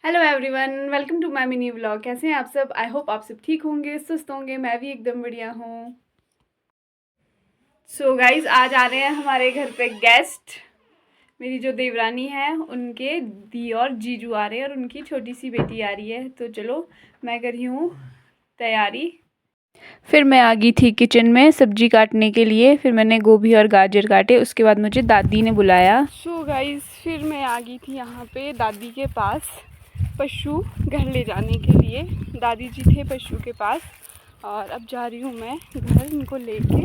Hello everyone, welcome to my mini vlog. कैसे हैं आप सब? आई होप आप सब ठीक होंगे, सुस्त होंगे। मैं भी एकदम बढ़िया हूँ। सो गाइज, आज आ रहे हैं हमारे घर पे गेस्ट। मेरी जो देवरानी है उनके दी और जीजू आ रहे हैं और उनकी छोटी सी बेटी आ रही है। तो चलो, मैं कर रही हूँ तैयारी। फिर मैं आ गई थी किचन में सब्जी काटने के लिए। फिर मैंने गोभी और गाजर काटे। उसके बाद मुझे दादी ने बुलाया। सो गाइज, फिर मैं आ गई थी यहाँ पे दादी के पास पशु घर ले जाने के लिए। दादी जी थे पशु के पास और अब जा रही हूँ मैं घर इनको लेके।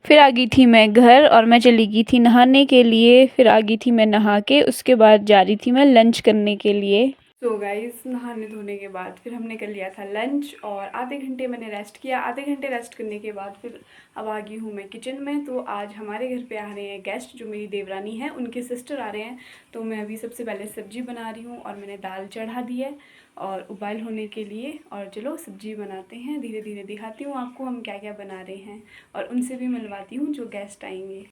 फिर आ गई थी मैं घर और मैं चली गई थी नहाने के लिए। फिर आ गई थी मैं नहा के, उसके बाद जा रही थी मैं लंच करने के लिए। तो गाइस, नहाने धोने के बाद फिर हमने कर लिया था लंच और आधे घंटे मैंने रेस्ट किया। आधे घंटे रेस्ट करने के बाद फिर अब आ गई हूँ मैं किचन में। तो आज हमारे घर पे आ रहे हैं गेस्ट, जो मेरी देवरानी है उनके सिस्टर आ रहे हैं। तो मैं अभी सबसे पहले सब्जी बना रही हूँ और मैंने दाल चढ़ा दी है और उबाल होने के लिए। और चलो सब्जी बनाते हैं, धीरे धीरे दिखाती हूँ आपको हम क्या क्या बना रहे हैं और उनसे भी मिलवाती हूँ जो गेस्ट आएंगे।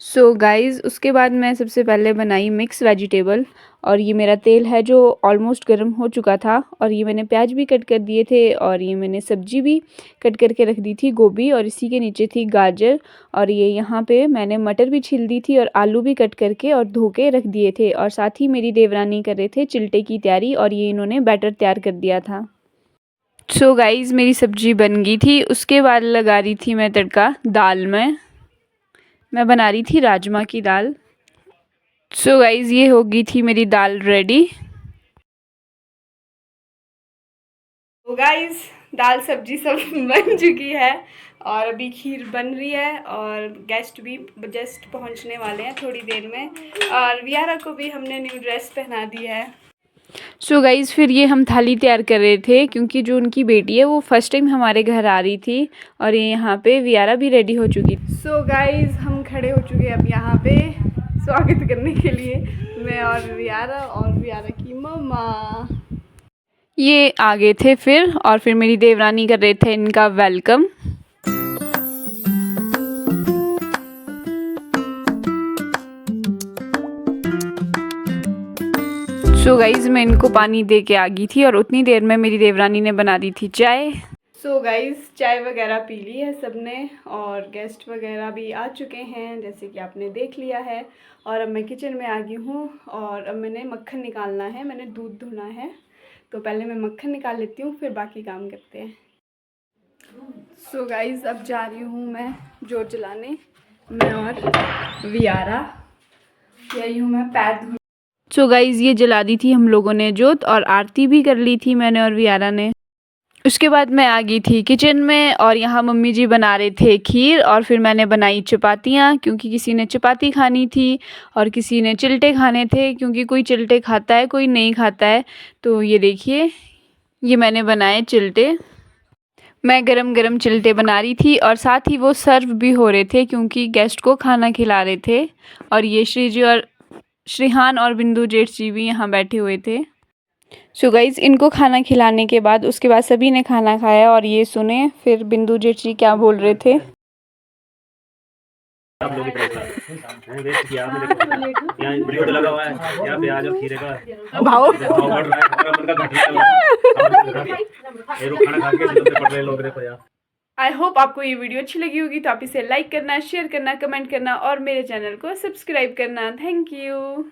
सो गाइज़, उसके बाद मैं सबसे पहले बनाई मिक्स वेजिटेबल। और ये मेरा तेल है जो ऑलमोस्ट गर्म हो चुका था। और ये मैंने प्याज भी कट कर दिए थे और ये मैंने सब्जी भी कट करके रख दी थी, गोभी, और इसी के नीचे थी गाजर। और ये यहाँ पे मैंने मटर भी छील दी थी और आलू भी कट करके और धो के रख दिए थे। और साथ ही मेरी देवरानी कर रहे थे चिल्टे की तैयारी और ये इन्होंने बैटर तैयार कर दिया था। सो गाइज़, मेरी सब्जी बन गई थी। उसके बाद लगा रही थी मैं तड़का दाल में। मैं बना रही थी राजमा की दाल। सो गाइज़, ये हो गई थी मेरी दाल रेडी। तो गाइज़, दाल सब्जी सब बन चुकी है और अभी खीर बन रही है और गेस्ट भी जस्ट पहुंचने वाले हैं थोड़ी देर में। और वियारा को भी हमने न्यू ड्रेस पहना दी है। सो गाइज़, फिर ये हम थाली तैयार कर रहे थे क्योंकि जो उनकी बेटी है वो फर्स्ट टाइम हमारे घर आ रही थी। और ये यहाँ पे वियारा भी रेडी हो चुकी थी। सो गाइज़, हम खड़े हो चुके हैं अब यहाँ पे स्वागत करने के लिए, मैं और वियारा की मम्मा। ये आगे थे फिर, और फिर मेरी देवरानी कर रहे थे इनका वेलकम। सो गाइज़, मैं इनको पानी दे के आ गई थी और उतनी देर में मेरी देवरानी ने बना दी थी चाय। सो गाइज़, चाय वगैरह पी ली है सबने और गेस्ट वगैरह भी आ चुके हैं जैसे कि आपने देख लिया है। और अब मैं किचन में आ गई हूँ और अब मैंने मक्खन निकालना है, मैंने दूध धोना है। तो पहले मैं मक्खन निकाल लेती हूँ, फिर बाकी काम करते हैं। सो गाइज़, अब जा रही हूँ मैं जोत जलाने, मैं और वियारा। यही हूँ मैं पैर धो। सो गाइज़, ये जला दी थी हम लोगों ने जोत और आरती भी कर ली थी मैंने और वियारा ने। उसके बाद मैं आ गई थी किचन में और यहाँ मम्मी जी बना रहे थे खीर और फिर मैंने बनाई चपातियाँ, क्योंकि किसी ने चपाती खानी थी और किसी ने चिल्टे खाने थे, क्योंकि कोई चिल्टे खाता है कोई नहीं खाता है। तो ये देखिए, ये मैंने बनाए चिल्टे। मैं गरम गरम चिल्टे बना रही थी और साथ ही वो सर्व भी हो रहे थे क्योंकि गेस्ट को खाना खिला रहे थे। और ये श्री जी और श्रीहान और बिंदु जेठ जी भी यहाँ बैठे हुए थे। सो गाइज़, इनको खाना खिलाने के बाद उसके बाद सभी ने खाना खाया और ये सुने फिर बिंदु जेठ जी क्या बोल रहे थे। आप लोग हैं वेस्ट किया आपने, देखो यहाँ वीडियो तो लगा हुआ है, यहाँ पे आ जाओ खीरे का भाव भाव बढ़ रहा है, मन का घट रहा है, ये लोग खाना खा के सिलम पे पड़ रहे लोग, देखो यार। आई होप आपको ये वीडियो अच्छी लगी होगी, तो आप इसे लाइक करना, शेयर करना, कमेंट करना और मेरे चैनल को सब्सक्राइब करना। Thank you.